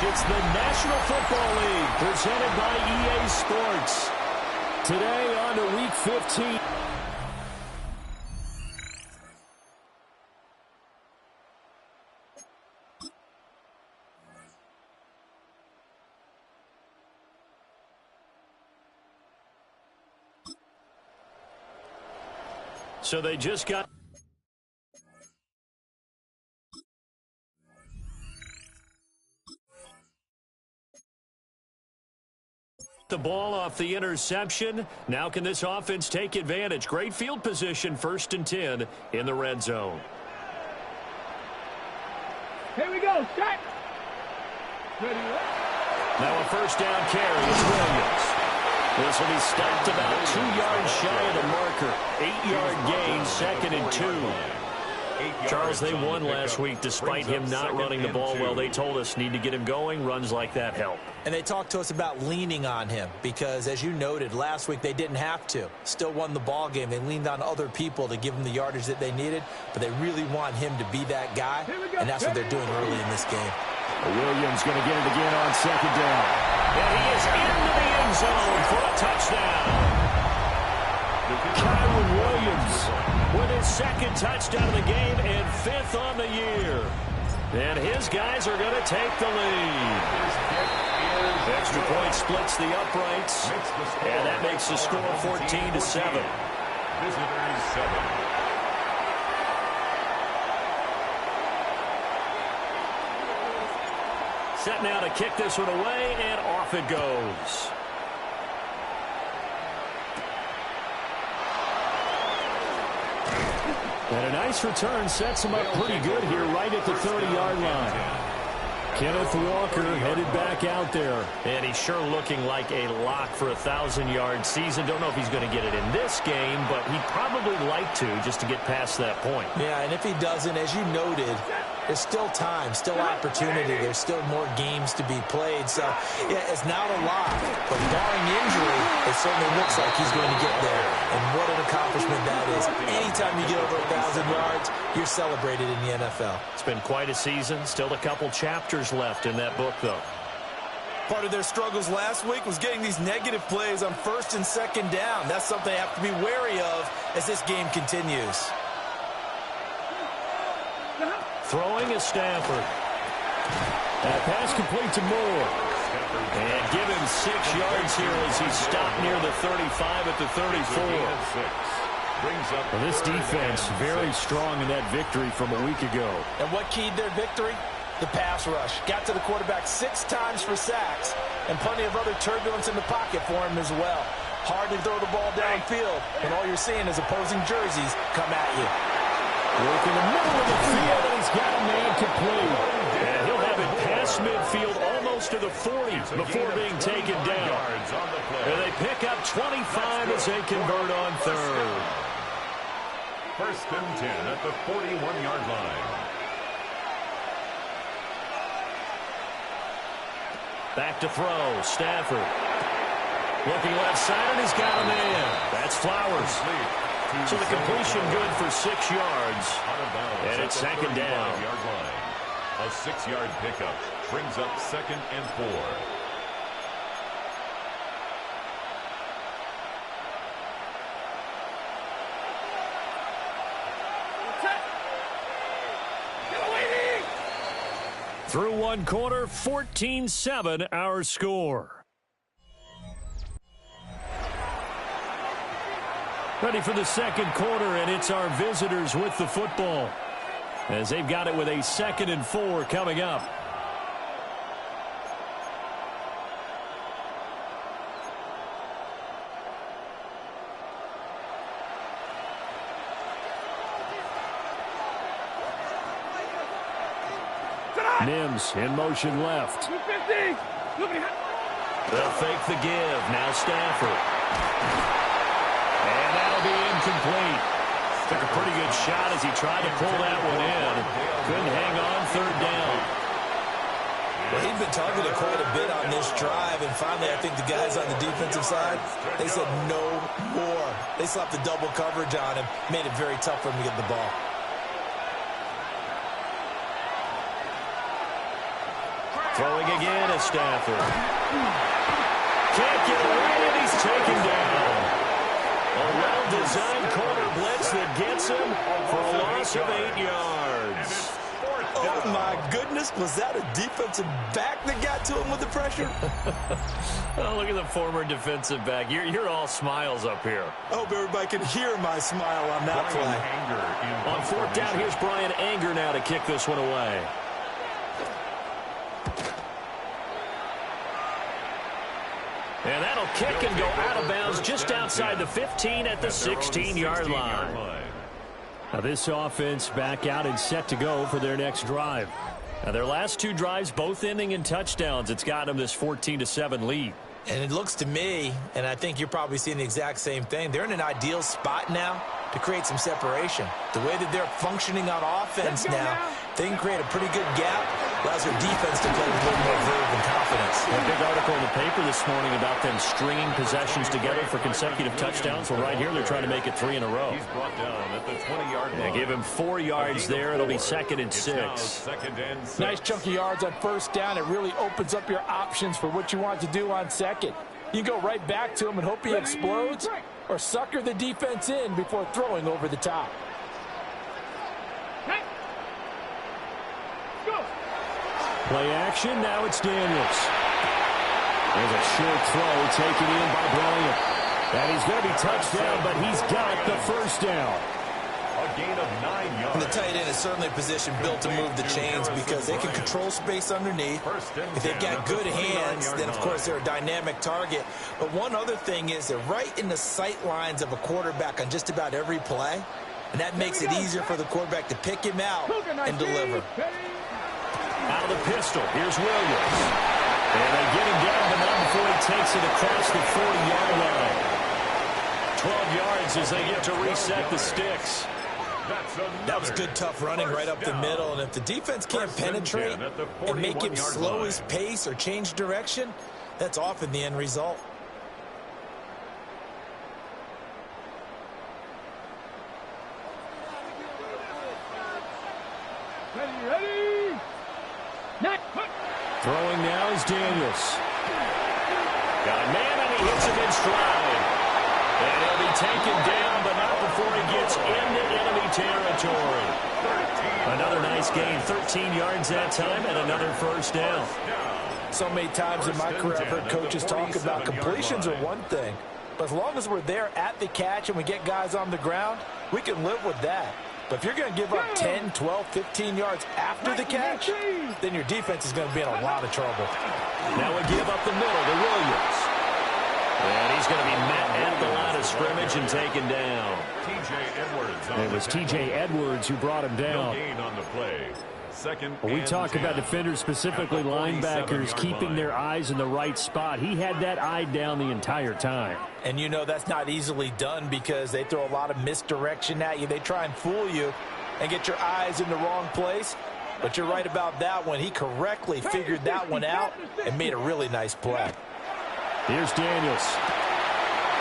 It's the National Football League presented by EA Sports. Today on to Week 15. So they just got the ball off the interception. Now can this offense take advantage? Great field position, 1st and 10 in the red zone. Here we go, set. Ready, now a first down carry. It's Williams. This will be stopped about 2 yards shy of the marker. 8-yard gain, 2nd and 2. Charles, they won last week despite him not running the ball well. They told us need to get him going. Runs like that help. And they talked to us about leaning on him because, as you noted, last week they didn't have to. Still won the ball game. They leaned on other people to give them the yardage that they needed, but they really want him to be that guy, and that's what they're doing early in this game. Williams going to get it again on 2nd down. And he is into the end zone for a touchdown. Kyron Williams with his 2nd touchdown of the game and 5th on the year. And his guys are going to take the lead. Extra point splits the uprights, and that makes the score 14-7. Visitors 7. Set now to kick this one away, and off it goes. And a nice return sets him up pretty good here right at the 30-yard line. Kenneth Walker headed back out there. And he's sure looking like a lock for a 1,000-yard season. Don't know if he's going to get it in this game, but he'd probably like to just to get past that point. Yeah, and if he doesn't, as you noted, there's still time, still opportunity. There's still more games to be played. So, yeah, it's not a lock. But barring injury, it certainly looks like he's going to get there. And what an accomplishment that is. Anytime you get over 1,000 yards, you're celebrated in the NFL. It's been quite a season. Still a couple chapters left in that book, though. Part of their struggles last week was getting these negative plays on 1st and 2nd down. That's something they have to be wary of as this game continues. Throwing is Stafford. That pass complete to Moore. And give him 6 yards here as he stopped near the 35 at the 34. Well, this defense very strong in that victory from a week ago. And what keyed their victory? The pass rush. Got to the quarterback 6 times for sacks, and plenty of other turbulence in the pocket for him as well. Hard to throw the ball downfield when all you're seeing is opposing jerseys come at you. Work in the middle of the field, and he's got a man complete. And he'll have it past midfield almost to the 40 before being taken down. And they pick up 25 as they convert on 3rd. 1st and 10 at the 41-yard line. Back to throw, Stafford. Looking left side, and he's got a man. That's Flowers. So the completion good for 6 yards. And it's 2nd down. A 6-yard pickup brings up 2nd and 4. Through 1 quarter, 14-7 our score. Ready for the 2nd quarter, and it's our visitors with the football, as they've got it with a 2nd and 4 coming up. Mims in motion left. They'll fake the give. Now Stafford. And that'll be incomplete. Took a pretty good shot as he tried to pull that one in. Couldn't hang on third down. Well, he'd been targeted quite a bit on this drive, and finally I think the guys on the defensive side, they said no more. They slapped the double coverage on him, made it very tough for him to get the ball. Throwing again is Stafford. Can't get away, and he's taken down. A well-designed corner blitz that gets him for a loss of 8 yards. Oh, my goodness. Was that a defensive back that got to him with the pressure? Oh, look at the former defensive back. You're all smiles up here. I hope everybody can hear my smile on that play. On fourth down, here's Brian Anger now to kick this one away. And that'll kick and go out of bounds just outside the 15 at the 16-yard line. Now this offense back out and set to go for their next drive. Now their last two drives both ending in touchdowns. It's got them this 14-7 lead. And it looks to me, and I think you're probably seeing the exact same thing, they're in an ideal spot now to create some separation. The way that they're functioning on offense now, they can create a pretty good gap, allows their defense to play with a little more verve and confidence. A big article in the paper this morning about them stringing possessions together for consecutive touchdowns. Well, right here, they're trying to make it 3 in a row. He's brought down at the 20-yard line. They give him 4 yards there. It'll be 2nd and 6. Nice chunky yards on first down. It really opens up your options for what you want to do on second. You go right back to him and hope he explodes, or sucker the defense in before throwing over the top. Play action, now it's Daniels. There's a short throw taken in by Bryant. And he's going to be touched down, but he's got the first down. A gain of 9 yards. And the tight end is certainly a position built to move the chains because they can control space underneath. If they've got good hands, then, of course, they're a dynamic target. But one other thing is they're right in the sight lines of a quarterback on just about every play. And that makes it easier for the quarterback to pick him out and deliver. Out of the pistol, here's Williams. And they get him down, but not before he takes it across the 40-yard line. 12 yards as they get to reset the sticks. That was good, tough running right up the middle. And if the defense can't penetrate and make him slow his pace or change direction, that's often the end result. Ready. Throwing now is Daniels. Got a man, and he hits him in stride. And he'll be taken down, but not before he gets into enemy territory. Another nice gain, 13 yards that time, and another first down. So many times in my career I've heard coaches talk about completions are one thing, but as long as we're there at the catch and we get guys on the ground, we can live with that. But if you're going to give up 10, 12, 15 yards after the catch, then your defense is going to be in a lot of trouble. Now we give up the middle to Williams. And he's going to be met at the line of scrimmage and taken down. It was T.J. Edwards who brought him down. No gain on the play. We talk about defenders, specifically linebackers, keeping their eyes in the right spot. He had that eye down the entire time. And you know that's not easily done because they throw a lot of misdirection at you. They try and fool you and get your eyes in the wrong place. But you're right about that one. He correctly figured that one out and made a really nice play. Here's Daniels.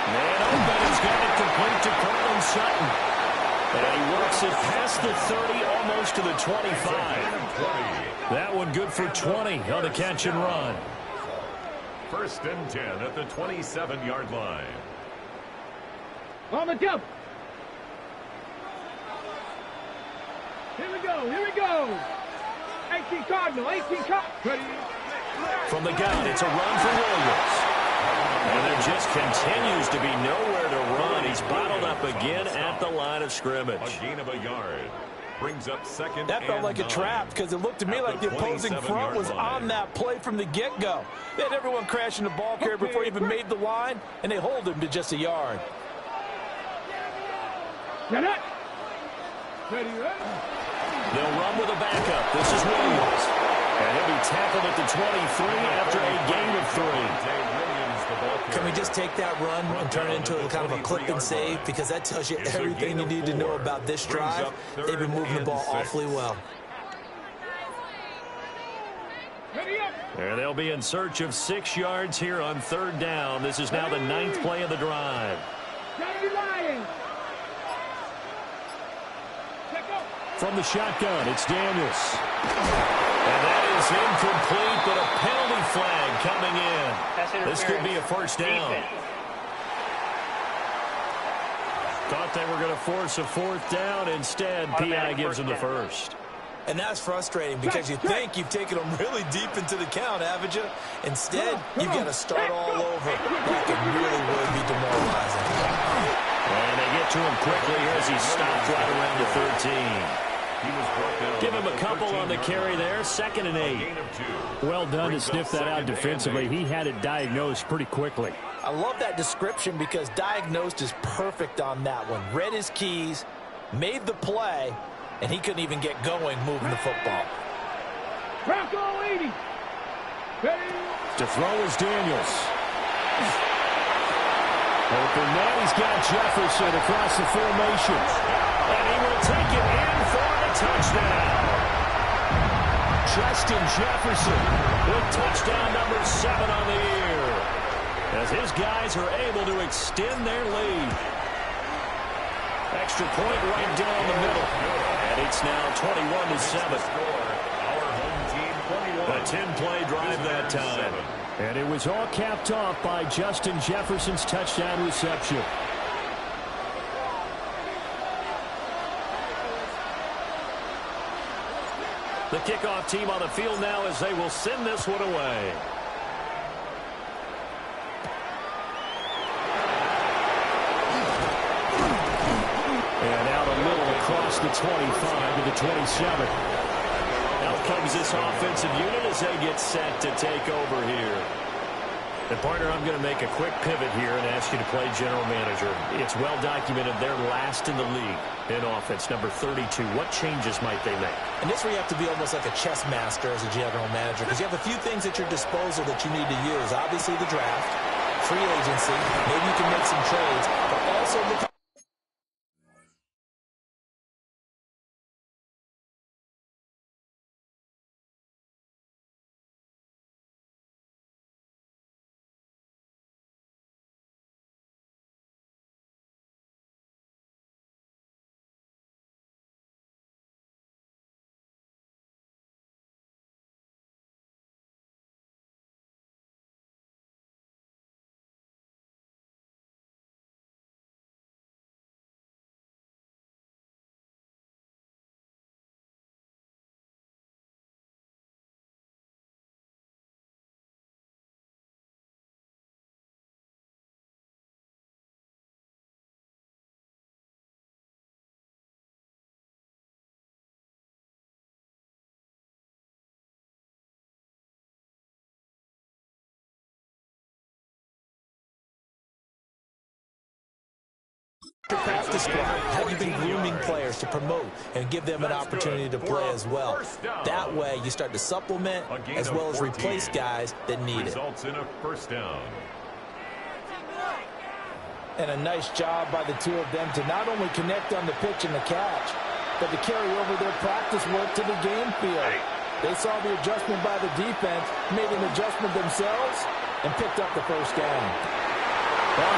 Man open, he's got it complete to Cortland Sutton. And he works it past the 30, almost to the 25. That one good for 20 on the catch and run. 1st and 10 at the 27-yard line. On the jump. Here we go. 18 Cardinal, 18 Cardinal. From the gun, it's a run for Williams. And there just continues to be nowhere to run. He's bottled up again at the line of scrimmage. A gain of a yard. Brings up 2nd That felt and like 9. a trap because it looked to me like the opposing front was on that play from the get-go. They had everyone crashing the ball carrier before he even made the line, and they hold him to just a yard. Ready. They'll run with a backup. This is Williams. And he'll be tackled at the 23 after a gain of 3. Can we just take that run and turn it into kind of a clip and save? Because that tells you everything you need to know about this drive. They've been moving the ball awfully well. And they'll be in search of 6 yards here on 3rd down. This is now the 9th play of the drive. From the shotgun, it's Daniels. And that is incomplete, but a penalty flag coming in. This could be a 1st down. Thought they were going to force a 4th down. Instead, P.I. gives them the 1st. And that's frustrating because you think you've taken them really deep into the count, haven't you? Instead, you've got to start all over. That could really be demoralizing. And they get to him quickly as he stopped right around the 13. Give him a couple on the carry there. 2nd and 8. Well done to sniff that out defensively. He had it diagnosed pretty quickly. I love that description because diagnosed is perfect on that one. Read his keys, made the play, and he couldn't even get going moving the football. To throw is Daniels. Open man, he's got Jefferson across the formation. And he will take it in for the touchdown. Justin Jefferson with touchdown number 7 on the year. As his guys are able to extend their lead. Extra point right down the middle. And it's now 21-7. A 10-play drive that time. And it was all capped off by Justin Jefferson's touchdown reception. The kickoff team on the field now as they will send this one away. And out a little across the 25 to the 27. Out comes this offensive unit as they get set to take over here. And partner, I'm going to make a quick pivot here and ask you to play general manager. It's well documented they're last in the league in offense, number 32. What changes might they make? And this where you have to be almost like a chess master as a general manager because you have a few things at your disposal that you need to use. Obviously the draft, free agency, maybe you can make some trades, but also the practice squad. Have you been grooming players to promote and give them an opportunity to play as well? That way, you start to supplement as well as replace guys that need it. Results in a 1st down. And a nice job by the two of them to not only connect on the pitch and the catch, but to carry over their practice work to the game field. They saw the adjustment by the defense, made an adjustment themselves, and picked up the 1st down.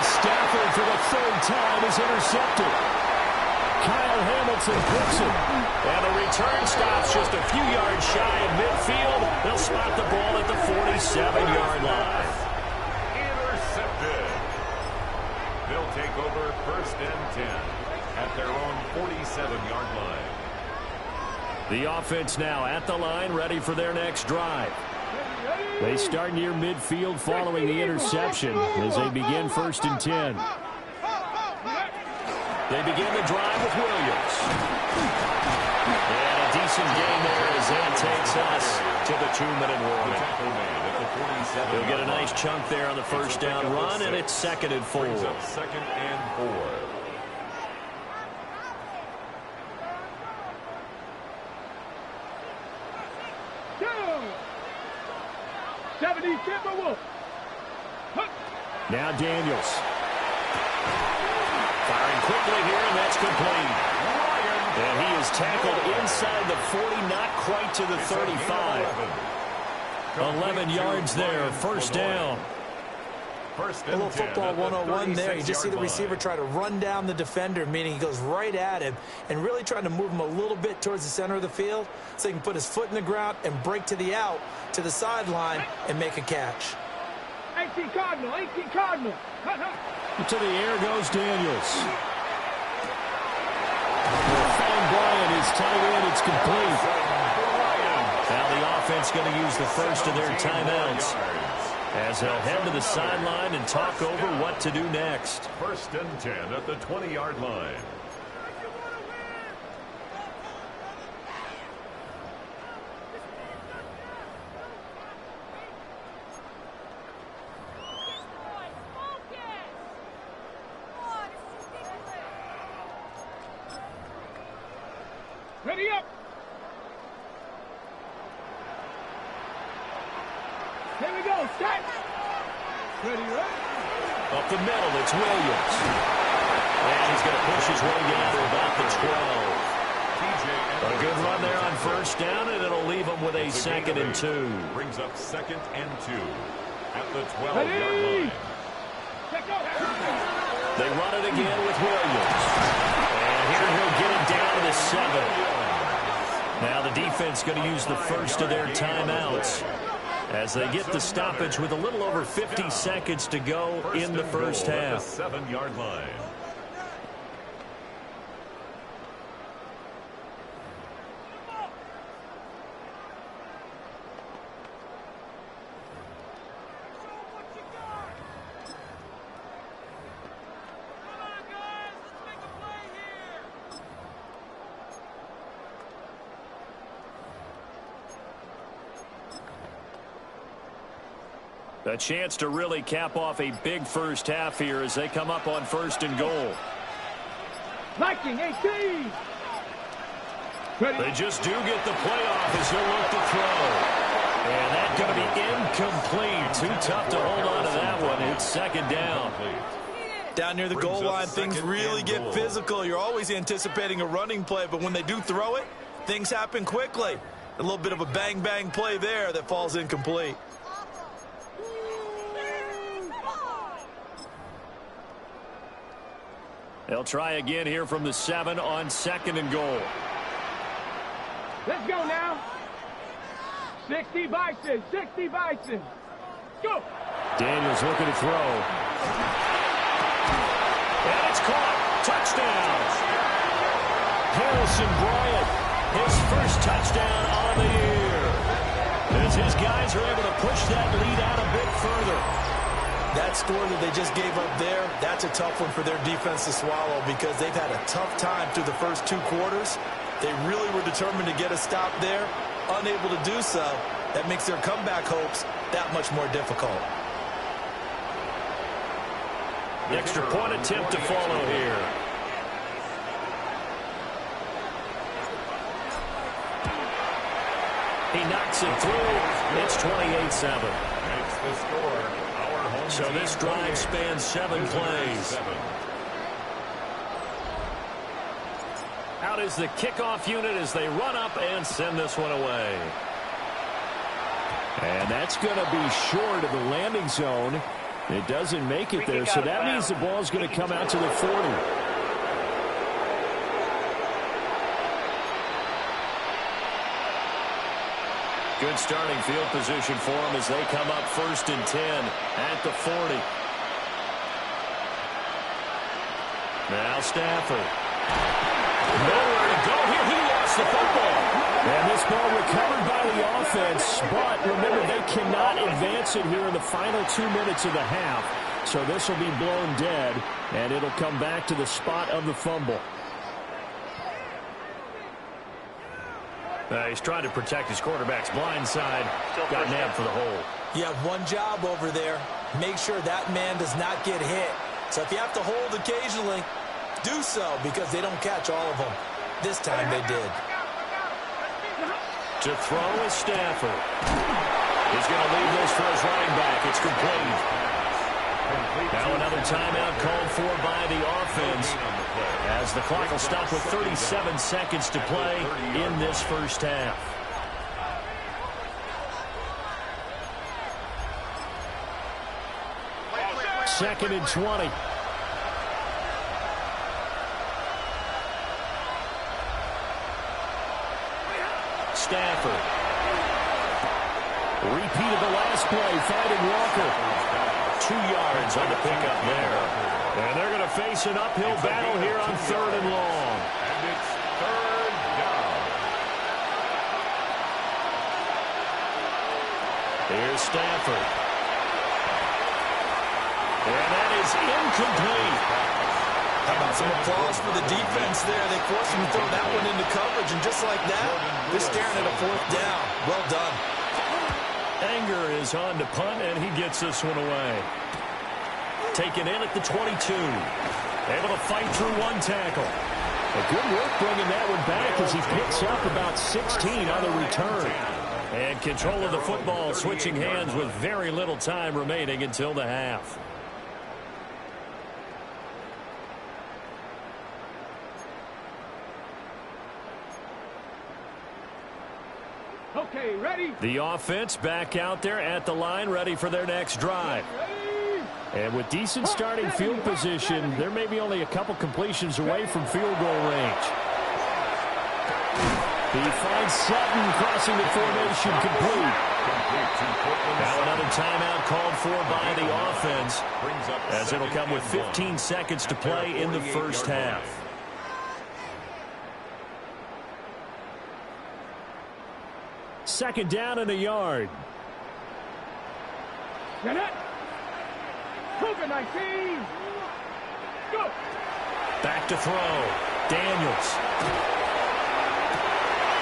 Stafford for the 3rd time is intercepted. Kyle Hamilton picks it. And the return stops just a few yards shy of midfield. They'll spot the ball at the 47-yard line. Intercepted. They'll take over 1st and 10 at their own 47-yard line. The offense now at the line, ready for their next drive. They start near midfield following the interception as they begin 1st and 10. They begin the drive with Williams. And a decent gain there as that takes us to the 2-minute warning. He'll get a nice chunk there on the 1st down run, and it's 2nd and 4. 2nd and 4. 70 Timberwolves. Now Daniels. Firing quickly here, and that's complete. And he is tackled inside the 40, not quite to the 35. 11 yards there, first down. A little football 101 there. You just see the receiver try to run down the defender, meaning he goes right at him and really trying to move him a little bit towards the center of the field so he can put his foot in the ground and break to the out, to the sideline, and make a catch. 18 Cardinal, 18 Cardinal. To the air goes Daniels. Fang Bryant is tight end. It's complete. Now the offense going to use the first of their timeouts as they'll head to the sideline and talk over what to do next. First and 10 at the 20-yard line. Ready up. Here we go. Start. Ready up. Up the middle, it's Williams. And he's going to push his way down to about the 12. A good run there on first down, and it'll leave him with a second and 2. Brings up second and 2 at the 12-yard line. They run it again with Williams. And here he'll get it down to the 7. Now the defense going to use the first of their timeouts as they get the stoppage with a little over 50 seconds to go in the first half. 7-yard line. A chance to really cap off a big first half here as they come up on first and goal. Liking 18. They just do get the playoff as he'll look to throw. And that's going to be incomplete. Too tough to hold on to that one. It's second down. Down near the goal line, things really get physical. You're always anticipating a running play, but when they do throw it, things happen quickly. A little bit of a bang-bang play there that falls incomplete. They'll try again here from the 7 on second and goal. Let's go now. 60 Bison, 60 Bison. Go. Daniels looking to throw. And it's caught. Touchdown. Harrison Bryant, his first touchdown on the year. As his guys are able to push that lead out a bit further. That score that they just gave up there, that's a tough one for their defense to swallow because they've had a tough time through the first 2 quarters. They really were determined to get a stop there, unable to do so. That makes their comeback hopes that much more difficult. The extra point attempt to follow here. He knocks it through. It's 28-7. Makes the score. So this drive spans 7 plays. Out is the kickoff unit as they run up and send this one away. And that's going to be short of the landing zone. It doesn't make it there, so that means the ball's going to come out to the 40. Good starting field position for them as they come up first and 10 at the 40. Now Stafford. Nowhere to go here. He lost the football. And this ball recovered by the offense, but remember, they cannot advance it here in the final 2 minutes of the half. So this will be blown dead, and it'll come back to the spot of the fumble. He's trying to protect his quarterback's blind side. Got nabbed for the hole. You have one job over there. Make sure that man does not get hit. So if you have to hold occasionally, do so because they don't catch all of them. This time they did. To throw is Stafford. He's going to leave this for his running back. It's complete. Now another timeout called for by the offense, as the clock will stop with 37 seconds to play in this first half. Second and 20. Stafford. Repeat of the last play, finding Walker. 2 yards on the pickup there. And they're going to face an uphill battle here on 3rd and long. And it's 3rd down. Here's Stafford. And that is incomplete. How about some applause for the defense there? They forced him to throw that one into coverage, and just like that, they're staring at a 4th down. Well done. Anger is on to punt, and he gets this one away. Taken in at the 22. Able to fight through 1 tackle. A good work bringing that one back as he picks up about 16 on the return. And control of the football switching hands with very little time remaining until the half. Okay, ready? The offense back out there at the line, ready for their next drive. And with decent starting field position, there may be only a couple completions away from field goal range. He finds Sutton crossing the formation complete. Now another timeout called for by the offense, as it'll come with 15 seconds to play in the first half. Second down and a yard. Get it. Cougar 19. Go. Back to throw. Daniels.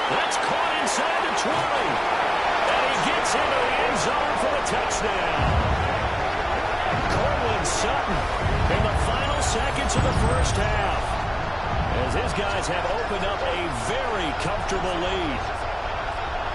That's caught inside the 20. And he gets into the end zone for a touchdown. Cortland Sutton in the final seconds of the first half, as his guys have opened up a very comfortable lead.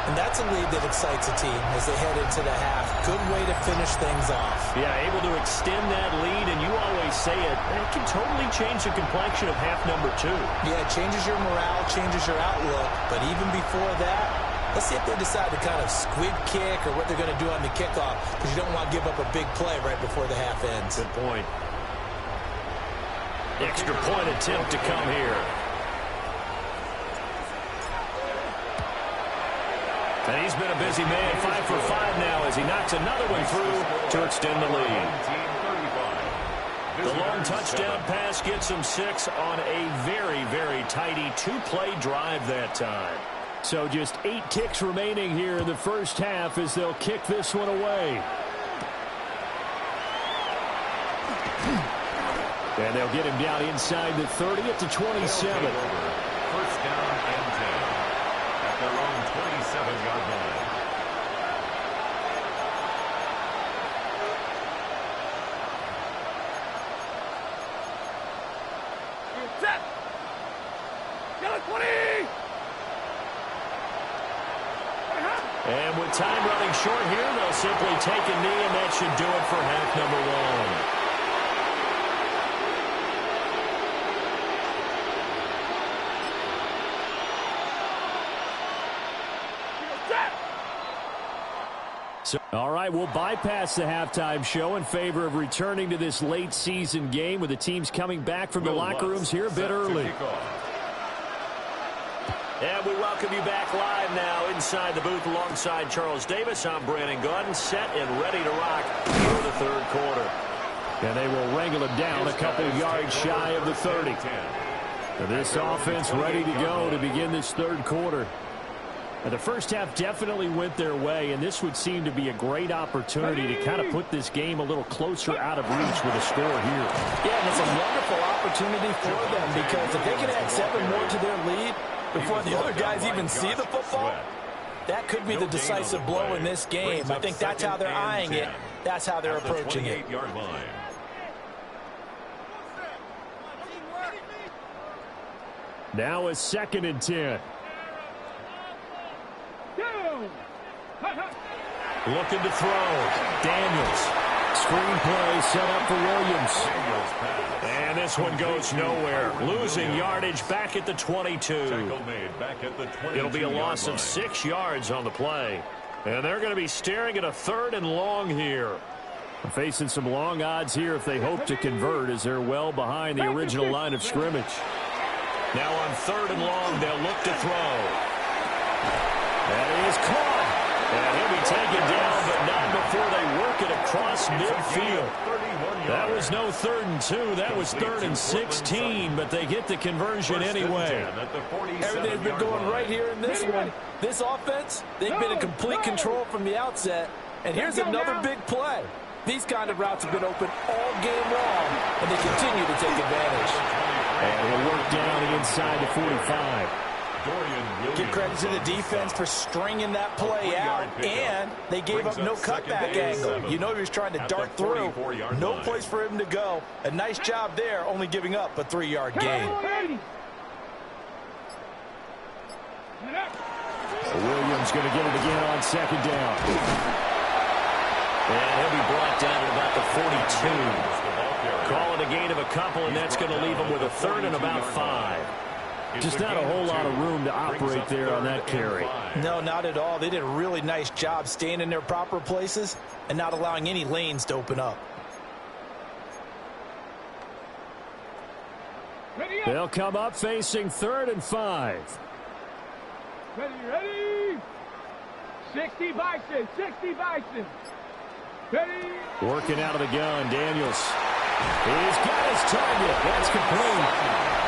And that's a lead that excites a team as they head into the half. Good way to finish things off. Yeah, able to extend that lead, and you always say it can totally change the complexion of half number 2. Yeah, it changes your morale, changes your outlook. But even before that, let's see if they decide to kind of squib kick or what they're going to do on the kickoff, because you don't want to give up a big play right before the half ends. Good point. Extra point attempt to come here. And he's been a busy man, 5 for 5 now as he knocks another one through to extend the lead. The long touchdown pass gets him 6 on a very, very tidy 2-play drive that time. So just 8 kicks remaining here in the first half as they'll kick this one away. And they'll get him down inside the 30 at the 27. First down and 10 at their own 27-yard line. Set. Yellow 20. And with time running short here, they'll simply take a knee, and that should do it for half number 1. All right, we'll bypass the halftime show in favor of returning to this late season game with the teams coming back from the locker rooms here a bit early. And we welcome you back live now inside the booth alongside Charles Davis. I'm Brandon Gaudin, set and ready to rock for the third quarter. And they will wrangle it down a couple yards shy of the 30. So this offense ready to go to begin this third quarter. Now, the first half definitely went their way, and this would seem to be a great opportunity to kind of put this game a little closer out of reach with a score here. Yeah, and it's a wonderful opportunity for them, because if they can add 7 more to their lead before the other guys even see the football, that could be the decisive blow in this game. I think that's how they're eyeing it. That's how they're approaching it. Now a 2nd and 10. Looking to throw. Daniels. Screenplay set up for Williams. And this one goes nowhere. Losing yardage back at the 22. It'll be a loss of 6 yards on the play. And they're going to be staring at a 3rd and long here. Facing some long odds here if they hope to convert, as they're well behind the original line of scrimmage. Now on 3rd and long, they'll look to throw. That is caught. And he'll be taken down, but not before they work it across midfield. That was no 3rd and 2. That was 3rd and 16, but they get the conversion anyway. Everything's been going right here in this one. This offense, they've been in complete control from the outset. And here's another big play. These kind of routes have been open all game long, and they continue to take advantage. And he'll work down inside the 45. Give credit to the defense for stringing that play out, and they gave up no cutback angle. You know he was trying to dart through. No place for him to go. A nice job there, only giving up a 3-yard gain. Williams going to get it again on 2nd down. And he'll be brought down at about the 42. Call it a gain of a couple, and that's going to leave him with a 3rd and about 5. Just not a whole lot of room to operate there on that carry. No, not at all. They did a really nice job staying in their proper places and not allowing any lanes to open up. They'll come up facing 3rd and 5. Ready. 60 Bison, 60 Bison. Ready. Working out of the gun, Daniels. He's got his target. That's complete.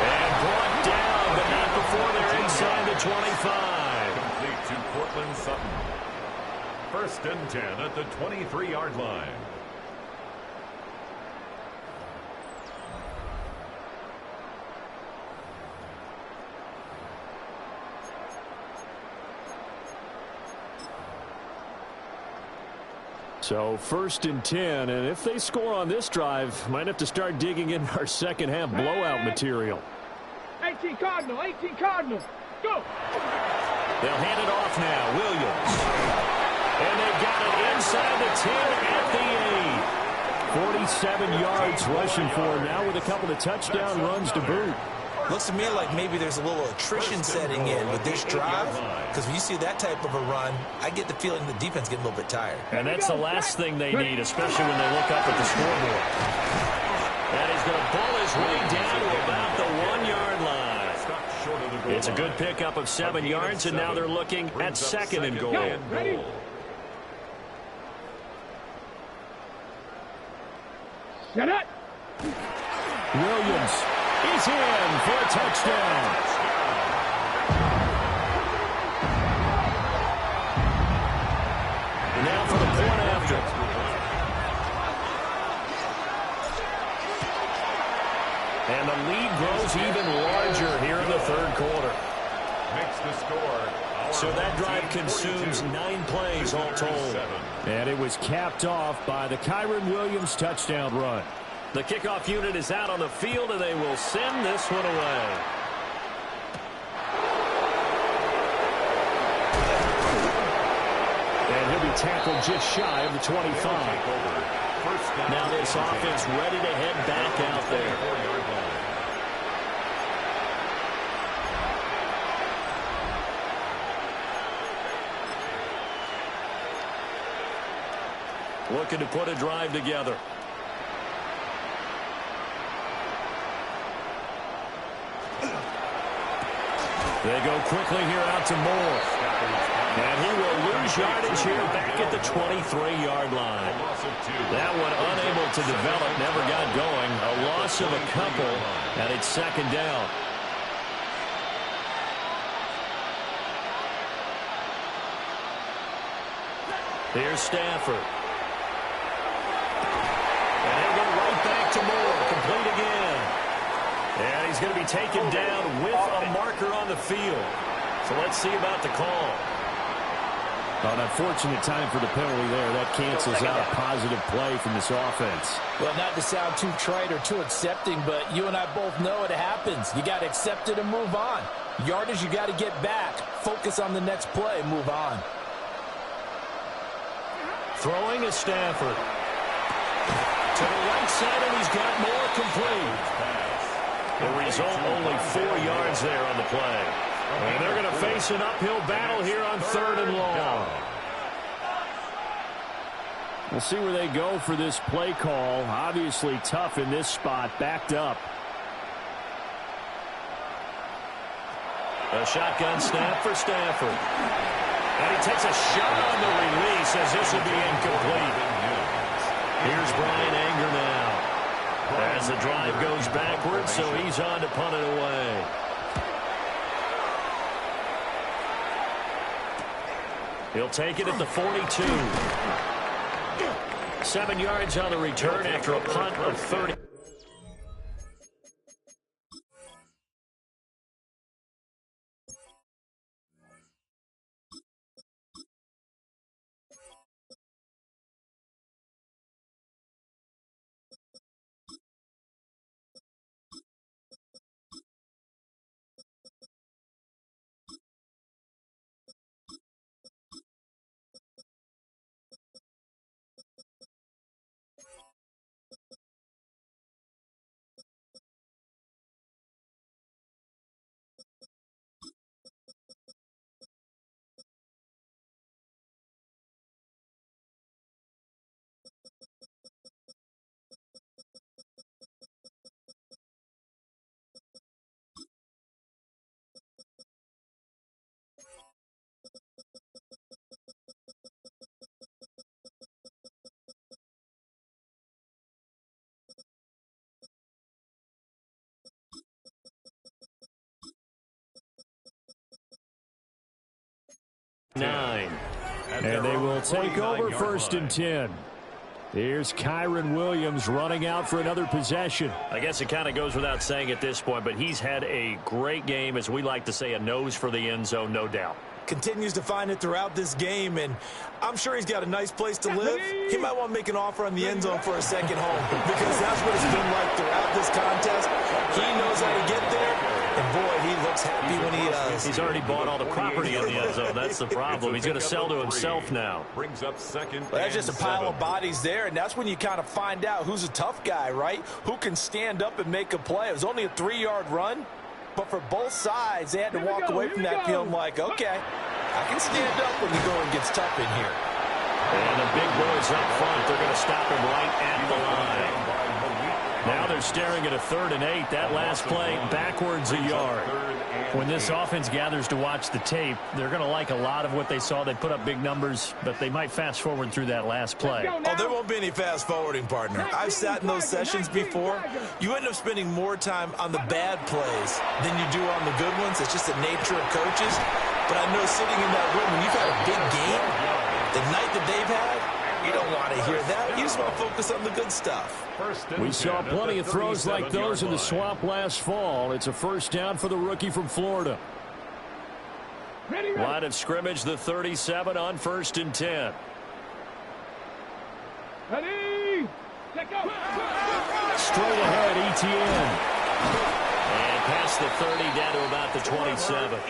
And brought down, but not before they're inside the 25. Complete to Cortland Sutton. 1st and 10 at the 23-yard line. So 1st and 10, and if they score on this drive, might have to start digging in our second half blowout material. 18 Cardinal, 18 Cardinal. Go. They'll hand it off now. Williams. And they've got it inside the 10 at the 8. 47 yards rushing for him now with a couple of touchdown runs to boot. Looks to me like maybe there's a little attrition setting in with this drive, because when you see that type of a run, I get the feeling the defense getting a little bit tired. And that's the last thing they need, especially when they look up at the scoreboard. And he's going to pull his way down to about the 1-yard line. It's a good pickup of 7 yards, and now they're looking at 2nd and goal. Ready. Set up. Williams is in for a touchdown. Now for the point after. And the lead grows even larger here in the 3rd quarter. Makes the score. So that drive consumes 9 plays all told. And it was capped off by the Kyron Williams touchdown run. The kickoff unit is out on the field, and they will send this one away. And he'll be tackled just shy of the 25. Now this offense ready to head back out there. Looking to put a drive together. They go quickly here out to Moore. And he will lose yardage here back at the 23-yard line. That one unable to develop, never got going. A loss of a couple, and it's 2nd down. Here's Stafford. And he'll go right back to Moore, complete again. And he's going to be taken down with a marker on the field. So let's see about the call. An unfortunate time for the penalty there. That cancels out a positive play from this offense. Well, not to sound too trite or too accepting, but you and I both know it happens. You got to accept it and move on. Yardage, you got to get back. Focus on the next play, move on. Throwing is Stafford. To the right side, and he's got more complete. The result, only 4 yards there on the play. And they're going to face an uphill battle here on 3rd and long. We'll see where they go for this play call. Obviously tough in this spot, backed up. A shotgun snap for Stafford. And he takes a shot on the release as this will be incomplete. Here's Brian Anger now. As the drive goes backwards, so he's on to punt it away. He'll take it at the 42. 7 yards on the return after a punt of 30. And they will take over 1st and 10. Here's Kyron Williams running out for another possession. I guess it kind of goes without saying at this point, but he's had a great game, as we like to say, a nose for the end zone, no doubt. Continues to find it throughout this game, and I'm sure he's got a nice place to live. He might want to make an offer on the end zone for a second home, because that's what it's been like throughout this contest. He knows how to get there, and boy, he looks happy when he does. He's already bought all the property in the end zone. That's the problem. He's going to sell to himself now. Brings up 2nd. Well, that's just a pile of bodies there, and that's when you kind of find out who's a tough guy, right? Who can stand up and make a play. It was only a 3-yard run, but for both sides, they had to walk away from that feeling like, okay, I can stand up when the going gets tough in here. And the big boys up front, they're going to stop him right at the line. Now they're staring at a 3rd and 8. That last play, backwards a yard. When this offense gathers to watch the tape, they're going to like a lot of what they saw. They put up big numbers, but they might fast forward through that last play. Oh, there won't be any fast forwarding, partner. I've sat in those sessions before. You end up spending more time on the bad plays than you do on the good ones. It's just the nature of coaches. But I know sitting in that room, when you've had a big game, the night that they've had, you don't want to hear that. You just want to focus on the good stuff. We saw plenty of throws like those in the swamp last fall. It's a 1st down for the rookie from Florida. Line of scrimmage, the 37 on 1st and 10. Ready? Let go. Straight ahead, ETN. And past the 30 down to about the 27.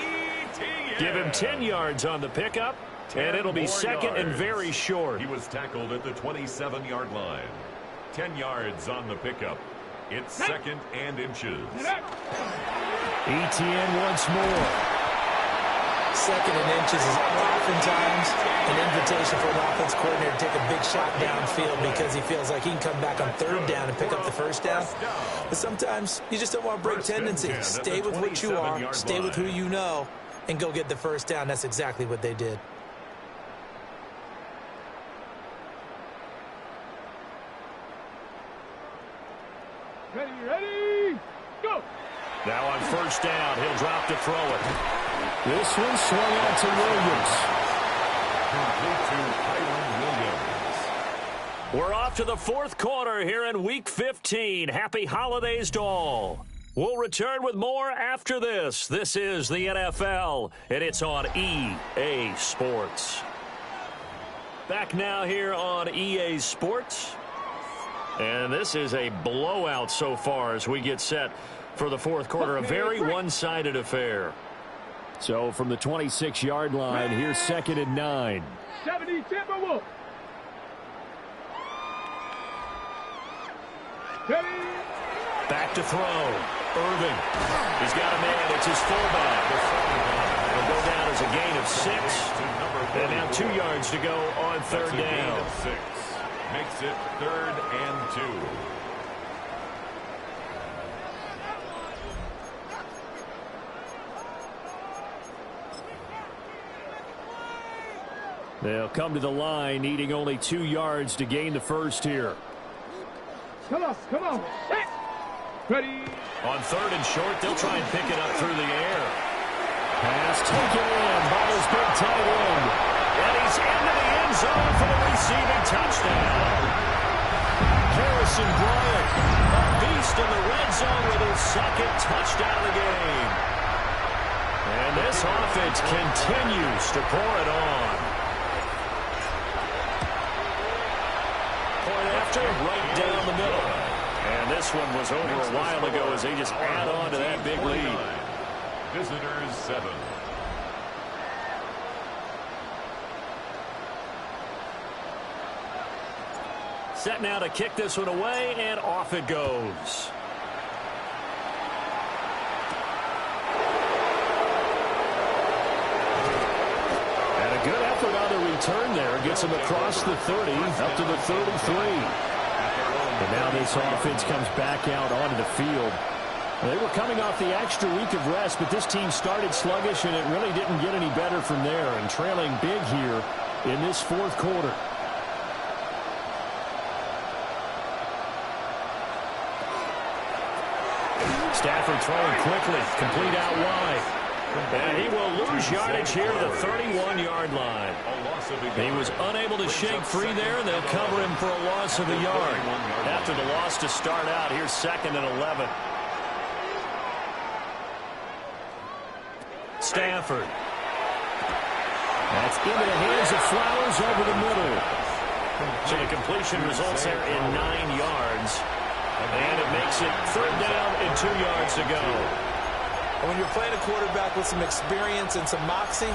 Give him 10 yards on the pickup, and it'll be 2nd and very short. He was tackled at the 27-yard line. 10 yards on the pickup. It's 2nd and inches. ETN once more. 2nd and inches is oftentimes an invitation for an offense coordinator to take a big shot downfield because he feels like he can come back on 3rd down and pick up the 1st down. But sometimes you just don't want to break tendencies. Stay with what you are, stay with who you know, and go get the 1st down. That's exactly what they did. Ready, go! Now on 1st down, he'll drop to throw it. This one swung out to Williams. Complete to Kyron Williams. We're off to the 4th quarter here in Week 15. Happy holidays to all. We'll return with more after this. This is the NFL, and it's on EA Sports. Back now here on EA Sports. And this is a blowout so far as we get set for the 4th quarter. A very one-sided affair. So from the 26-yard line, here's 2nd and 9. 70 Timberwolves. Back to throw. Irving. He's got a man. It's his fullback. It'll go down as a gain of 6. And now 2 yards to go on third down. Gain of 6. Makes it 3rd and 2. They'll come to the line, needing only 2 yards to gain the first here. Come on. Ready. On 3rd and short, they'll try and pick it up through the air. Pass taken in by his big tight end. And he's into the end zone for the receiving touchdown. Harrison Bryant, a beast in the red zone with his 2nd touchdown of the game. And this offense continues to pour it on. Point after, right down the middle. And this one was over a while ago as they just add on to that big lead. Visitors 7. Set now to kick this one away, and off it goes. And a good effort on the return there. Gets him across the 30, up to the 33. And now this offense comes back out onto the field. They were coming off the extra week of rest, but this team started sluggish, and it really didn't get any better from there, and trailing big here in this 4th quarter. Stafford throwing quickly, complete out wide. And he will lose yardage here to the 31-yard line. He was unable to shake free there, and they'll cover him for a loss of a yard. After the loss to start out, here's 2nd and 11. Stafford. That's into the hands of Flowers over the middle. So the completion results there in 9 yards. And it makes it 3rd down and 2 yards to go. When you're playing a quarterback with some experience and some moxie,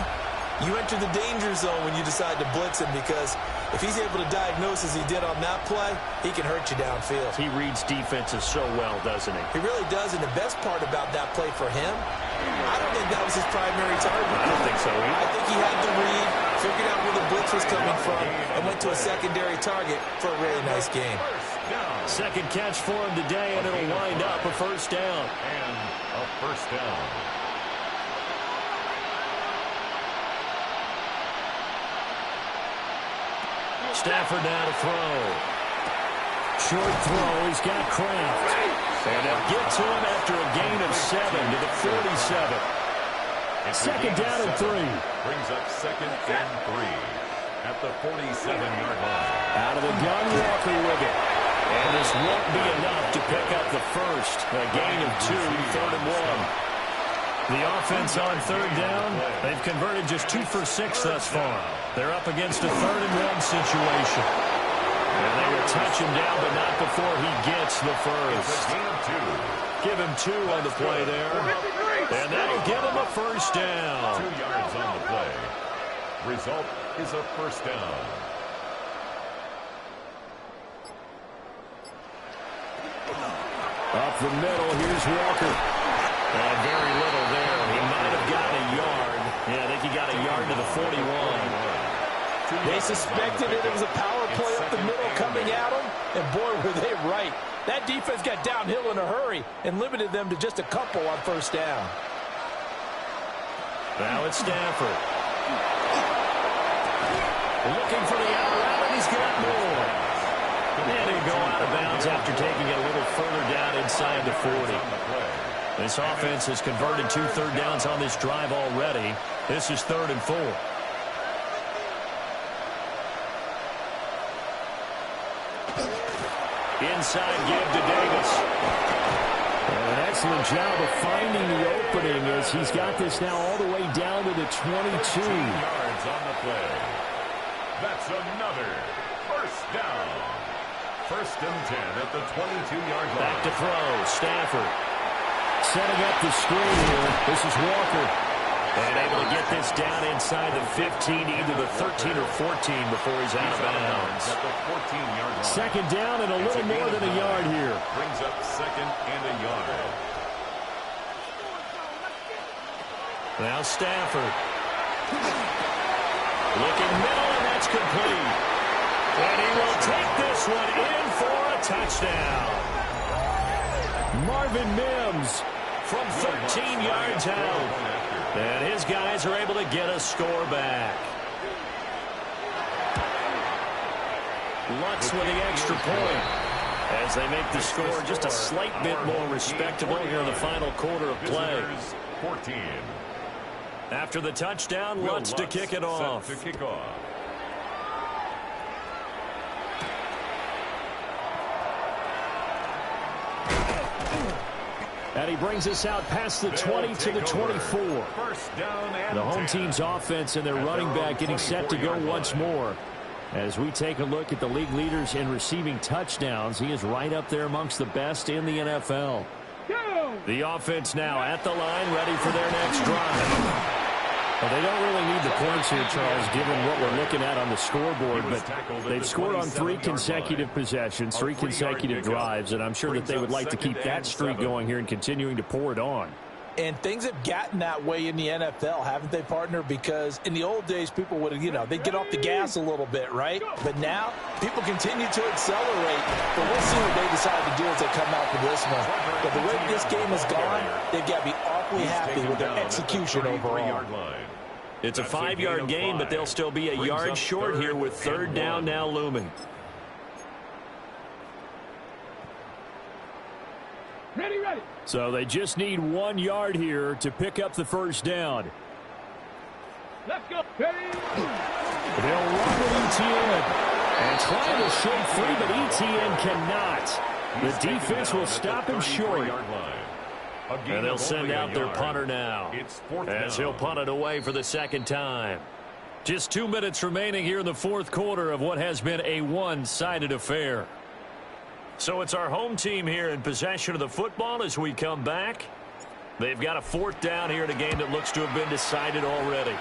you enter the danger zone when you decide to blitz him, because if he's able to diagnose as he did on that play, he can hurt you downfield. He reads defenses so well, doesn't he? He really does, and the best part about that play for him, I don't think that was his primary target. I don't think so either. I think he had the read, figured out where the blitz was coming from, and went to a secondary target for a really nice game. 2nd catch for him today, and it'll wind up a 1st down. And a 1st down. Stafford now to throw. Short throw. He's got Kraft. And they'll get to him after a gain of 7 to the 47. 2nd down and 3. Brings up 2nd and 3 at the 47-yard line. Out of the gun, Walker with it. And this won't be enough to pick up the first. A gain of 2, 3rd and 1. The offense on 3rd down, they've converted just 2 for 6 thus far. They're up against a 3rd and 1 situation. And they will touch him down, but not before he gets the first. Give him 2 on the play there. And that'll give him a 1st down. 2 yards on the play. Result is a 1st down. Up the middle, here's Walker. And very little there. He might have gotten a yard. Yeah, I think he got a yard to the 41. They suspected it was a power play up the middle coming at them, and boy, were they right. That defense got downhill in a hurry and limited them to just a couple on 1st down. Now it's Stafford. Looking for the out route, and he's got more. And he'll go out of bounds after taking it a little further down inside the 40. This offense has converted 2 third downs on this drive already. This is 3rd and 4. Inside give to Davis. An excellent job of finding the opening as he's got this now all the way down to the 22. 2 yards on the play. That's another 1st down. 1st and 10 at the 22-yard line. Back to throw. Stafford setting up the screen here. This is Walker. And able to get this down inside the 15, either the 13 or 14 before he's out of bounds. the 14-yard line. Second down and a little more than a yard here. Brings up second and a yard. Now Stafford. Looking middle, and that's complete. And he will take this one in for a touchdown. Marvin Mims From 13 yards out. And his guys are able to get a score back. Lutz with the extra point as they make the score just a slight bit more respectable here in the final quarter of play. 14. After the touchdown, Lutz to kick it off. Set to kick off. And he brings us out past the 20 to the 24. First down and The home 10. team's offense and their running back getting set to go once more. As we take a look at the league leaders in receiving touchdowns, he is right up there amongst the best in the NFL. The offense now at the line, ready for their next drive. Well, they don't really need the points here, Charles, given what we're looking at on the scoreboard, but they've scored on 3 consecutive possessions, 3 consecutive drives, and I'm sure that they would like to keep that streak going here and continuing to pour it on. And things have gotten that way in the NFL, haven't they, partner? Because in the old days, people would, they'd get off the gas a little bit, right? But now, people continue to accelerate. But we'll see what they decide to do as they come out for this one. But the way this game has gone, they've got to be awfully happy with their execution overall. It's a 5-yard gain, but they'll still be a yard short here with third down now looming. Ready, ready. So they just need 1 yard here to pick up the first down. Let's go. Ready. They'll run with ETN. And trying to shake free, but ETN cannot. The defense will stop him short. And they'll send out their punter now as he'll punt it away for the second time. Just 2 minutes remaining here in the fourth quarter of what has been a one-sided affair. So it's our home team here in possession of the football as we come back. They've got a fourth down here in a game that looks to have been decided already.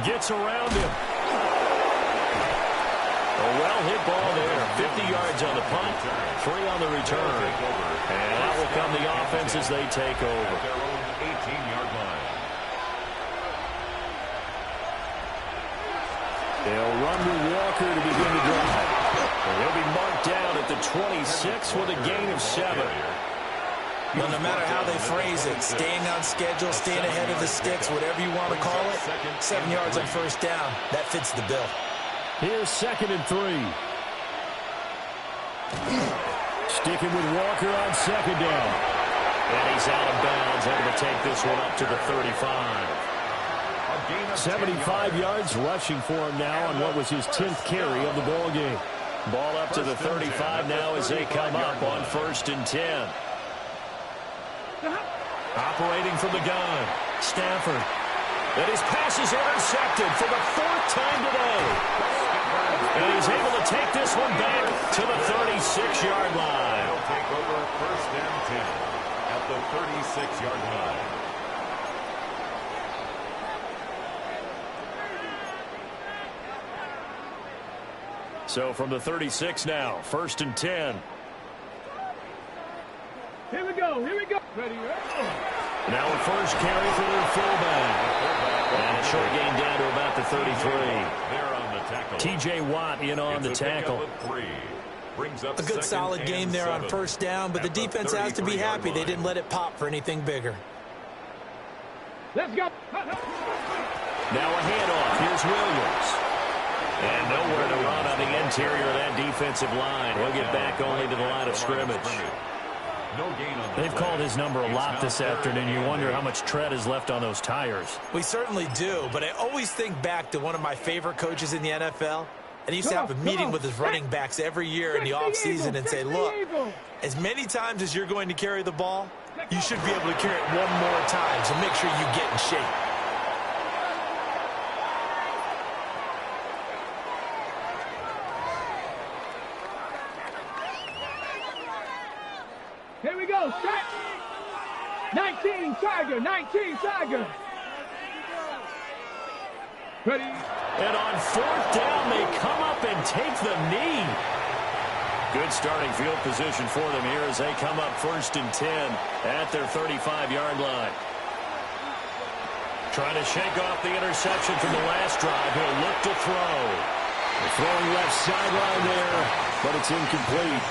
Gets around him. A well-hit ball there. 50 yards on the punt, 3 on the return. And that will come the offense as they take over. Their own 18-yard line. They'll run with Walker to begin the drive. And he'll be marked down at the 26 with a gain of 7. Well, no matter how they phrase it, staying on schedule, staying ahead of the sticks, whatever you want to call it, 7 yards on first down, that fits the bill. Here's 2nd and 3. Sticking with Walker on 2nd down. And he's out of bounds, able to take this one up to the 35. 75 yards rushing for him now on what was his 10th carry of the ball game. Ball up to the 35 now as they come up on 1st and 10. Operating from the gun, Stafford. And his pass is intercepted for the 4th time today. And he's able to take this one back to the 36-yard line. He'll take over 1st and 10 at the 36-yard line. So from the 36 now, 1st and 10. Here we go. Here we go. Ready, ready. Now a first carry for their fullback. And a short gain down to about the 33. They're on the tackle. T.J. Watt in on the tackle. A good solid game there on 1st down, but the defense has to be happy they didn't let it pop for anything bigger. Let's go. Now a handoff. Here's Williams. And nowhere to run on the interior of that defensive line. He'll get back only to the line of scrimmage. They've called his number a lot this afternoon. You wonder how much tread is left on those tires. We certainly do, but I always think back to one of my favorite coaches in the NFL. And he used to have a meeting with his running backs every year in the offseason and say, look, as many times as you're going to carry the ball, you should be able to carry it one more time, so make sure you get in shape. Here we go. Stretch. 19 Tiger. 19 Tiger. Ready. And on fourth down, they come up and take the knee. Good starting field position for them here as they come up 1st and 10 at their 35-yard line. Trying to shake off the interception from the last drive. He'll look to throw. They're throwing left sideline there, but it's incomplete.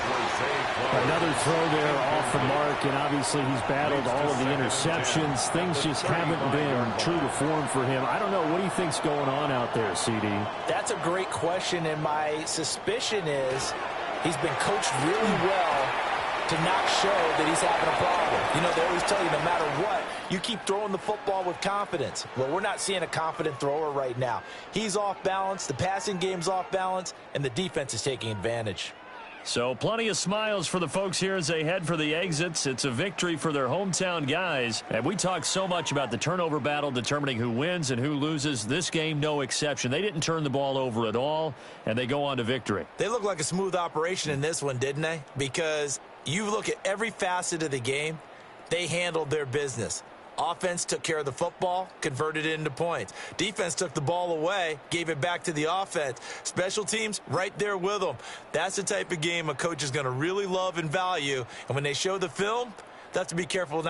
Another throw there off the mark, and obviously he's battled all of the interceptions. Things just haven't been true to form for him. I don't know. What do you think's going on out there, CD? That's a great question, and my suspicion is he's been coached really well to not show that he's having a problem. You know, they always tell you no matter what, you keep throwing the football with confidence. Well, we're not seeing a confident thrower right now. He's off balance, the passing game's off balance, and the defense is taking advantage. So plenty of smiles for the folks here as they head for the exits. It's a victory for their hometown guys. And we talk so much about the turnover battle determining who wins and who loses. This game, no exception. They didn't turn the ball over at all, and they go on to victory. They look like a smooth operation in this one, didn't they? Because you look at every facet of the game, they handled their business. Offense took care of the football, converted it into points. Defense took the ball away, gave it back to the offense. Special teams, right there with them. That's the type of game a coach is going to really love and value. And when they show the film, they have to be careful not